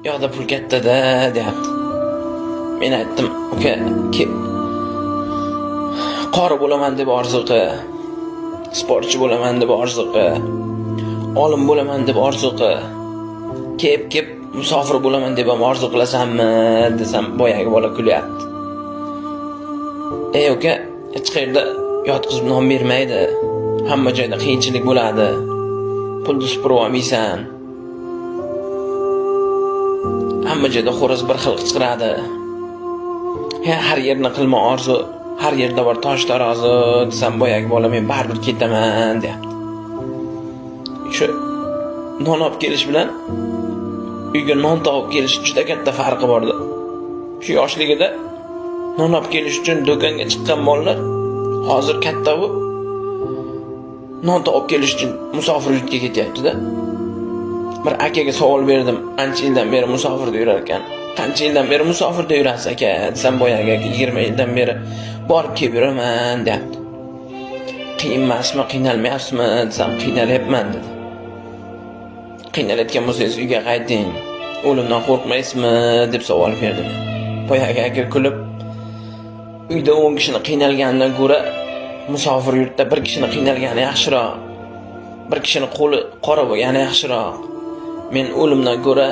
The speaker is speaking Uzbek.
yoqda pul katta-da, deyapti. Men aytdim, uka, qori bo'laman deb orzu qil, sportchi bo'laman deb orzu qil, olim bo'laman deb orzu qil, kep musofir bo'laman deb ham orzu qilasanmi desam, boyagi bola kulyapti. Uka, hech qayerda yotqizib non bermaydi. Hamma joyda qiyinchilik bo'ladi. Pulni supurib olmaysan. Hamma joyda xo'roz bir xil qichqiradi. Har yerni qilma orzu, har yerda bor tosh tarozi desam, boyagi bola men baribir ketaman deyapti. Shu non olib kelish bilan uyga non topib kelish juda katta farqi bordi. Shu yoshligida non olib kelish uchun do'konga chiqqan bolalar hozir katta bo'lib non topib kelish uchun musofir yurtga ketyapti-da. Bir akaga savol berdim, ancha yildan beri musofirda yurar ekan. Qancha yildan beri musofirda yurasiz aka desam, boyagi aka 20 yildan beri borib kelib yuraman deyapti. Qiyin emasmi, qiynalmayapsizmi desam, qiynalyapman dedi. Qiynalayotgan bo'lsangiz uyga qayting, o'limdan qo'rqmaysizmi deb savol berdim. Boyagi aka kulib, uyda 10 kishini qiynalganidan ko'ra musofir yurtda bir kishini qiynalgani yaxshiroq. Bir kishini qo'li qora bo'lgani yaxshiroq. Men o'limdan ko'ra